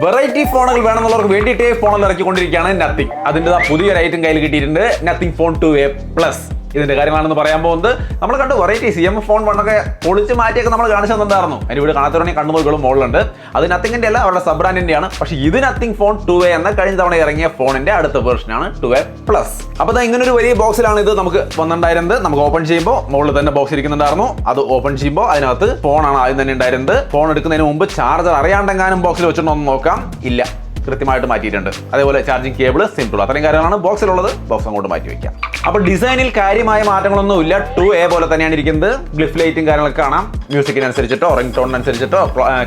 Variety ഫോണുകൾ വേണമെന്നുള്ളവർക്ക് വേണ്ടിയിട്ടേ ഫോണിൽ ഇറക്കിക്കൊണ്ടിരിക്കുകയാണ് nothing. അതിൻ്റെ പുതിയൊരു ഐറ്റം കയ്യിൽ കിട്ടിയിട്ടുണ്ട്, നത്തിങ് ഫോൺ 2A Plus. ഇതിന്റെ കാര്യങ്ങളാണെന്ന് പറയാൻ പോകുന്നത്. നമ്മൾ കണ്ടു വെറൈറ്റി CM ഫോൺ 1 ഒക്കെ പൊളിച്ച് മാറ്റിയൊക്കെ നമ്മൾ കാണിച്ചു തന്നിട്ടുണ്ടായിരുന്നു. അതിന് ഇവിടെ കാണാത്തവരുണ്ടെങ്കിൽ കണ്ണുമോളും മോളുണ്ട്. അത് നത്തിങ്ങിന്റെ അല്ല, അവരുടെ സബ് ബ്രാൻഡിന്റെയാണ്. പക്ഷേ ഇത് നത്തിങ് ഫോൺ 2A എന്ന കഴിഞ്ഞ തവണ ഇറങ്ങിയ ഫോണിന്റെ അടുത്ത വെർഷനാണ് 2A Plus. അപ്പോൾ ഇങ്ങനെ ഒരു വലിയ ബോക്സിലാണ് ഇത് നമുക്ക് വന്നിട്ടുണ്ടായിരുന്നത്. നമുക്ക് ഓപ്പൺ ചെയ്യുമ്പോൾ മുകളിൽ തന്നെ ബോക്സ് ഇരിക്കുന്നുണ്ടായിരുന്നു. അത് ഓപ്പൺ ചെയ്യുമ്പോൾ അതിനകത്ത് ഫോണാണ് ആദ്യം തന്നെ ഉണ്ടായിരുന്നത്. ഫോൺ എടുക്കുന്നതിന് മുമ്പ് ചാർജർ അറിയാണ്ടെങ്ങാനും ബോക്സിൽ വെച്ചിട്ടുണ്ടോ എന്ന് നോക്കാം. ഇല്ല, കൃത്യമായിട്ട് മാറ്റിയിട്ടുണ്ട്. അതേപോലെ ചാർജിങ് കേബിൾ, സിമ്പിൾ, അത്രയും കാര്യങ്ങളാണ് ബോക്സിലുള്ളത്. ബോക്സ് അങ്ങോട്ട് മാറ്റി വെക്കാം. അപ്പോൾ ഡിസൈനിൽ കാര്യമായ മാറ്റങ്ങളൊന്നും ഇല്ല. 2A പോലെ തന്നെയാണ് ഇരിക്കുന്നത്. ഗ്ലിഫ് ലൈറ്റും കാര്യങ്ങളൊക്കെ കാണാം. മ്യൂസിക്കിനനുസരിച്ചിട്ടോ റിംഗ് ടോണിനനുസരിച്ചിട്ടോ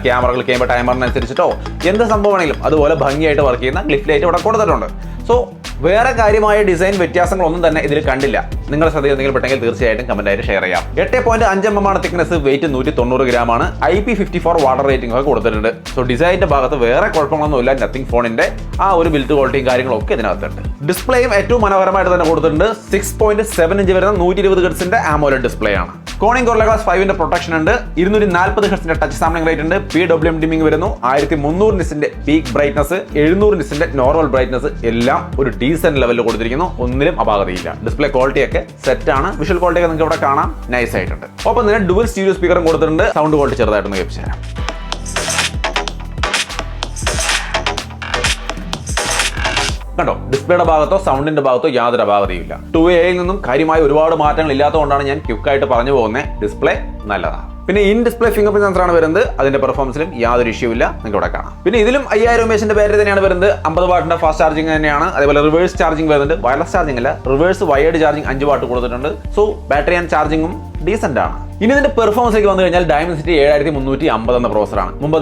ക്യാമറകൾ കഴിയുമ്പോൾ ടൈമറിനനുസരിച്ചിട്ടോ എന്ത് സംഭവമാണെങ്കിലും അതുപോലെ ഭംഗിയായിട്ട് വർക്ക് ചെയ്യുന്ന ഗ്ലിഫ് ലൈറ്റ് ഇവിടെ കൊടുത്തിട്ടുണ്ട്. സോ വേറെ കാര്യമായ ഡിസൈൻ വ്യത്യാസങ്ങളൊന്നും തന്നെ ഇതിൽ കണ്ടില്ല. നിങ്ങളുടെ ശ്രദ്ധയിൽ എന്തെങ്കിലും പെട്ടെങ്കിൽ തീർച്ചയായിട്ടും കമന്റായിട്ട് ഷെയർ ചെയ്യാം. 8.5 mm ആണ് തിക്നെസ്, വെയിറ്റ് 190 ഗ്രാമാണ്. IP54 വാട്ടർ റേറ്റിംഗ് ഒക്കെ കൊടുത്തിട്ടുണ്ട്. സോ ഡിസൈനിന്റെ ഭാഗത്ത് വേറെ കുഴപ്പങ്ങളൊന്നുമില്ല. നത്തിങ് ഫോണിന്റെ ആ ഒരു ബിൽഡ് ക്വാളിറ്റിയും കാര്യങ്ങളൊക്കെ ഇതിനകത്തുണ്ട്. ഡിസ്പ്ലേയും ഏറ്റവും മനോഹരമായിട്ട് തന്നെ കൊടുത്തിട്ടുണ്ട്. 6.7 ഇഞ്ച് വരുന്ന 120 ഹെർട്സിന്റെ AMOLED ഡിസ്പ്ലേ ആണ്. കോണിംഗ് ഗോറില്ല ഗ്ലാസ് 5ന്റെ പ്രൊട്ടക്ഷൻ ഉണ്ട്. 240 ഹെർട്സിന്റെ ടച്ച് സാമ്പിളിംഗ് റേറ്റ് ഉണ്ട്. PWM ഡിമ്മിംഗ് വരുന്നു. 1300 നിറ്റ്സിന്റെ പീക്ക് ബ്രൈറ്റ്നസ്, 700 നിറ്റ്സിന്റെ നോർമൽ ബ്രൈറ്റ്നസ് എല്ലാം ഒരു ഡീസന്റ് ലെവലിൽ കൊടുത്തിരിക്കുന്നു. ഒന്നിലും അപാകതയില്ല. ഡിസ്പ്ലേ ക്വാളിറ്റി ഒക്കെ സെറ്റ് ആണ്. വിഷ്വൽ ക്വാളിറ്റി ഒക്കെ നിങ്ങൾക്ക് ഇവിടെ കാണാം. നൈസ് ആയിട്ടുണ്ട്. ഒപ്പം തന്നെ ഡുവൽ സ്റ്റീരിയോ സ്പീക്കറും കൊടുത്തിട്ടുണ്ട്. സൗണ്ട് ക്വാളിറ്റി ചെറുതായിട്ടൊന്ന് കേൾപ്പിച്ചു തരാം. കണ്ടോ, ഡിസ്പ്ലേയുടെ ഭാഗത്തോ സൗണ്ടിന്റെ ഭാഗത്തോ യാതൊരു അപാകതയില്ല. 2Aയിൽ നിന്നും കാര്യമായ ഒരുപാട് മാറ്റങ്ങൾ ഇല്ലാത്തതുകൊണ്ടാണ് ഞാൻ ക്വിക്കായിട്ട് പറഞ്ഞു പോകുന്നത്. ഡിസ്പ്ലേ നല്ലതാണ്. പിന്നെ ഇൻ ഡിസ്പ്ലേ ഫിംഗർ പ്രിന്റ് സെൻസറാണ് വരുന്നത്. അതിന്റെ പെർഫോമൻസിലും യാതൊരു ഇഷ്യൂ ഇല്ല. നിങ്ങൾക്ക് ഇവിടെ കാണാം. പിന്നെ ഇതിലും 5000 mAhന്റെ ബാറ്ററി തന്നെയാണ് വരുന്നത്. 50 വാട്ടിന്റെ ഫാസ്റ്റ് ചാർജിങ് തന്നെയാണ്. അതേപോലെ റിവേഴ്സ് ചാർജിങ് വരുന്നുണ്ട്. വയർലെസ് ചാർജിങ് അല്ല, റിവേഴ്സ് വയേർഡ് ചാർജിങ് 5 വാട്ട് കൊടുത്തിട്ടുണ്ട്. സോ ബാറ്ററി ആൻഡ് ചാർജിങ്ങും ഡീസന്റ് ആണ്. ഇനി ഇതിന്റെ പെർഫോമൻസിലേക്ക് വന്നു കഴിഞ്ഞാൽ Dimensity 7350 എന്ന പ്രോസറാണ്. മുമ്പ്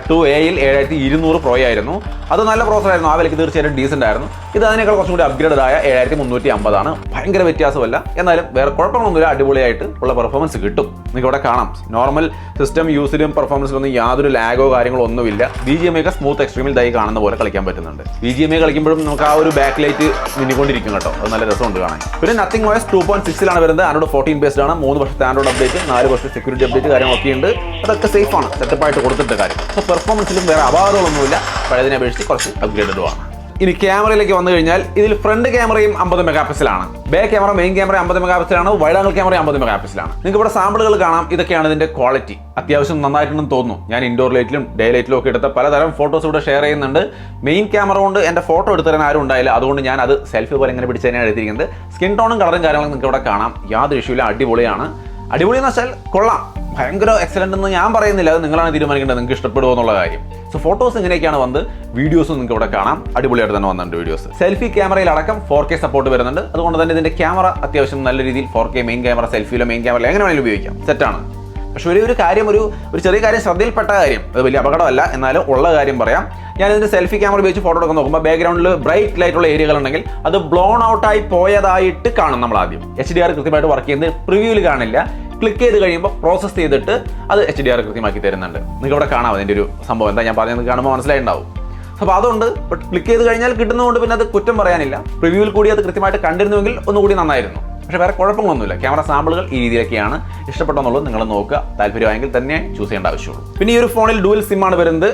2Aയിൽ 7200 Pro ആയിരുന്നു. അത് നല്ല പ്രോസറായിരുന്നു. ആ വിലയ്ക്ക് തീർച്ചയായിട്ടും ഡീസന്റ് ആയിരുന്നു. ഇത് അതിനേക്കാൾ കുറച്ചും കൂടി അപ്ഗ്രേഡ് ആയ 7350 ആണ്. ഭയങ്കര വ്യത്യാസമല്ല, എന്നാലും വേറെ കുഴപ്പമൊന്നുമില്ല. അടിപൊളിയായിട്ട് ഉള്ള പെർഫോമൻസ് കിട്ടും. നിങ്ങൾക്ക് ഇവിടെ കാണാം. നോർമൽ സിസ്റ്റം യൂസിലും പെർഫോമൻസിലൊന്നും യാതൊരു ലാഗോ കാര്യങ്ങളോ ഒന്നുമില്ല. BGMI ഒക്കെ സ്മൂത്ത് എക്സ്ട്രീമിൽ ദൈ കാണുന്ന പോലെ കളിക്കാൻ പറ്റുന്നുണ്ട്. BGMI കളിക്കുമ്പോഴും നമുക്ക് ആ ഒരു ബാക്ക് ലൈറ്റ് മിന്നിക്കൊണ്ടിരിക്കും കേട്ടോ. അത് നല്ല രസമുണ്ട് കാണാൻ. പിന്നെ നത്തിങ് OS 2.6 വരുന്നത്. Android 14 ബേസ്ഡ് ആണ്. 3 വർഷത്തെ ആൻഡ്രോയിഡ് അപ്ഡേറ്റ്, 4 വർഷത്തെ സെക്യൂരിറ്റി അപ്ഡേറ്റ് കാര്യങ്ങളൊക്കെ ഉണ്ട്. അതൊക്കെ സേഫ് ആണ്. സെറ്റപ്പായിട്ട് കൊടുത്തിട്ട് കാര്യം. സോ പെർഫോമൻസിലും വേറെ അപാകതകളൊന്നുമില്ല. പഴയതിനെ അപേക്ഷിച്ച് കുറച്ച് അപ്ഗ്രേഡഡ് ആണ്. ഇനി ക്യാമറയിലേക്ക് വന്നു കഴിഞ്ഞാൽ ഇതിൽ ഫ്രണ്ട് ക്യാമറയും 50 മെഗാപിക്സലാണ്. ബാക്ക് ക്യാമറ, മെയിൻ ക്യാമറ 50 മെഗാപിക്സലാണ്. വൈഡ് ആംഗിൾ ക്യാമറ 50 മെഗാപിക്സലാണ്. നിങ്ങൾക്ക് ഇവിടെ സാമ്പിളുകൾ കാണാം. ഇതൊക്കെയാണ് ഇതിന്റെ ക്വാളിറ്റി. അത്യാവശ്യം നന്നായിട്ടുണ്ടെന്ന് തോന്നുന്നു. ഞാൻ ഇൻഡോർ ലൈറ്റിലും ഡേ ലൈറ്റിലും ഒക്കെ എടുത്ത പലതരം ഫോട്ടോസ് ഇവിടെ ഷെയർ ചെയ്യുന്നുണ്ട്. മെയിൻ ക്യാമറ കൊണ്ട് എന്റെ ഫോട്ടോ എടുത്തു തരാൻ ആരും ഉണ്ടായില്ല. അതുകൊണ്ട് ഞാൻ അത് സെൽഫി പോലെ ഇങ്ങനെ പിടിച്ച് തന്നെയാണ് എടുത്തിരിക്കുന്നത്. സ്കിൻ ടോണും കളറും കാര്യങ്ങളും നിങ്ങൾക്ക് ഇവിടെ കാണാം. യാതൊരു ഇഷ്യൂ ഇല്ല. അടിപൊളിയാണ്. അടിപൊളി എന്ന് വെച്ചാൽ കൊള്ളാം. ഭയങ്കര എക്സലന്റ് എന്ന് ഞാൻ പറയുന്നില്ല. അത് നിങ്ങളാണ് തീരുമാനിക്കേണ്ടത് നിങ്ങൾക്ക് ഇഷ്ടപ്പെടുമോ എന്നുള്ള കാര്യം. സോ ഫോട്ടോസ് ഇങ്ങനെയൊക്കെയാണ് വന്നത്. വീഡിയോസും നിങ്ങൾക്ക് ഇവിടെ കാണാം. അടിപൊളിയായിട്ട് തന്നെ വന്നിട്ടുണ്ട് വീഡിയോസ്. സെൽഫി ക്യാമറയിൽ അടക്കം 4K സപ്പോർട്ട് വരുന്നുണ്ട്. അതുകൊണ്ട് തന്നെ ഇതിന്റെ ക്യാമറ അത്യാവശ്യം നല്ല രീതിയിൽ 4K മെയിൻ ക്യാമറ, സെൽഫിയിലോ മെയിൻ ക്യാമറ എങ്ങനെ വേണമെങ്കിലും ഉപയോഗിക്കാം. സെറ്റാണ്. പക്ഷെ ഒരു കാര്യം, ഒരു ചെറിയ കാര്യം, ശ്രദ്ധയിൽപ്പെട്ട കാര്യം, അത് വലിയ അപകടമല്ല, എന്നാലും ഉള്ള കാര്യം പറയാം. ഞാൻ ഇതിന്റെ സെൽഫി ക്യാമറ ഉപയോഗിച്ച് ഫോട്ടോ എടുക്കാൻ നോക്കുമ്പോൾ ബാക്ക്ഗ്രൗണ്ടിൽ ബ്രൈറ്റ് ലൈറ്റുള്ള ഏരിയകൾ ഉണ്ടെങ്കിൽ അത് ബ്ലോൺ ഔട്ടായി പോയതായിട്ട് കാണും. നമ്മൾ ആദ്യം HDR കൃത്യമായിട്ട് വർക്ക് ചെയ്യുന്നത് പ്രിവ്യൂവിൽ കാണില്ല. ക്ലിക്ക് ചെയ്ത് കഴിയുമ്പോൾ പ്രോസസ് ചെയ്തിട്ട് അത് HDR കൃത്യമാക്കി തരുന്നുണ്ട്. നിങ്ങൾക്ക് ഇവിടെ കാണാം അതിൻ്റെ ഒരു സംഭവം. എന്താ ഞാൻ പറഞ്ഞത് കാണുമ്പോൾ മനസ്സിലായിട്ടുണ്ടാവും. അപ്പോൾ അതുകൊണ്ട് ക്ലിക്ക് ചെയ്ത് കഴിഞ്ഞാൽ കിട്ടുന്നതുകൊണ്ട് പിന്നെ അത് കുറ്റം പറയാനില്ല. പ്രിവ്യൂവിൽ കൂടി അത് കൃത്യമായിട്ട് കണ്ടിരുന്നുവെങ്കിൽ ഒന്നുകൂടി നന്നായിരുന്നു. പക്ഷേ വേറെ കുഴപ്പങ്ങളൊന്നുമില്ല. ക്യാമറ സാമ്പിളുകൾ ഈ രീതിയിലൊക്കെയാണ്. ഇഷ്ടപ്പെട്ടെന്നുള്ളത് നിങ്ങൾ നോക്കുക. താല്പര്യമായെങ്കിൽ തന്നെ ചൂസ് ചെയ്യേണ്ട ആവശ്യമുള്ളൂ. പിന്നെ ഈ ഒരു ഫോണിൽ ഡുവൽ സിം ആണ് വരുന്നത്.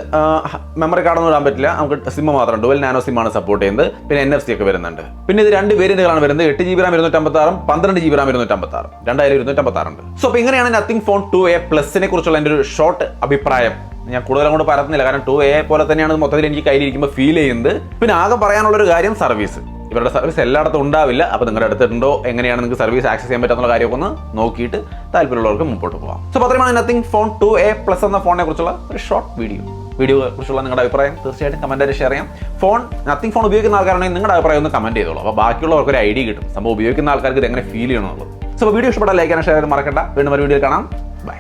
മെമ്മറി കാർഡൊന്നും ഇടാൻ പറ്റില്ല. നമുക്ക് സിം മാത്രം ഡുവൽ നാനോ സിം ആണ് സപ്പോർട്ട് ചെയ്യുന്നത്. പിന്നെ NFC ഒക്കെ വരുന്നുണ്ട്. പിന്നെ ഇത് 2 വേരിയന്റുകളാണ് വരുന്നത്. 8GB RAM 256, 12GB RAM 256. 2256 ഉണ്ട്. സോ അപ്പോൾ ഇങ്ങനെയാണ് നത്തിങ് ഫോൺ 2A Plusനെ കുറിച്ചുള്ള എൻ്റെ ഒരു ഷോർട്ട് അഭിപ്രായം. ഞാൻ കൂടുതൽ അങ്ങോട്ട് പറയുന്നില്ല, കാരണം 2A പോലെ തന്നെയാണ് മൊത്തത്തിൽ എനിക്ക് കയ്യിലിരിക്കുമ്പോൾ ഫീൽ ചെയ്യുന്നത്. പിന്നെ ആകെ പറയാനുള്ളൊരു കാര്യം സർവീസ്. ഇവരുടെ സർവീസ് എല്ലായിടത്തും ഉണ്ടാവില്ല. അപ്പോൾ നിങ്ങളുടെ അടുത്തുണ്ടോ, എങ്ങനെയാണ് നിങ്ങൾക്ക് സർവീസ് ആക്സസ് ചെയ്യാൻ പറ്റുന്ന കാര്യമൊക്കെ ഒന്ന് നോക്കിയിട്ട് താല്പര്യമുള്ളവർക്ക് മുമ്പോട്ട് പോകാം. സോ അത്രയുമാണ് നത്തിങ് ഫോൺ 2A Plus എന്ന ഫോണിനെ കുറിച്ചുള്ള ഒരു ഷോർട്ട് വീഡിയോയെ കുറിച്ചുള്ള നിങ്ങളുടെ അഭിപ്രായം തീർച്ചയായിട്ടും കമൻറ്റായിട്ട് ഷെയർ ചെയ്യാം. നത്തിങ് ഫോൺ ഉപയോഗിക്കുന്ന ആൾക്കാരാണെങ്കിൽ നിങ്ങളുടെ അഭിപ്രായം ഒന്ന് കമൻറ്റ് ചെയ്തോളൂ. അപ്പോൾ ബാക്കിയുള്ളവർക്ക് ഒരു ഐഡിയ കിട്ടും സംഭവം ഉപയോഗിക്കുന്ന ആൾക്കാർക്ക് ഇത് എങ്ങനെ ഫീൽ ചെയ്യണമെന്നുള്ളത്. സോ വീഡിയോ ഇഷ്ടപ്പെട്ടാൽ ലൈക്ക് ചെയ്യാൻ ഷെയർ ചെയ്യാൻ മറക്കണ്ട. വീണ്ടും ഒരു വീഡിയോ കാണാം. ബൈ.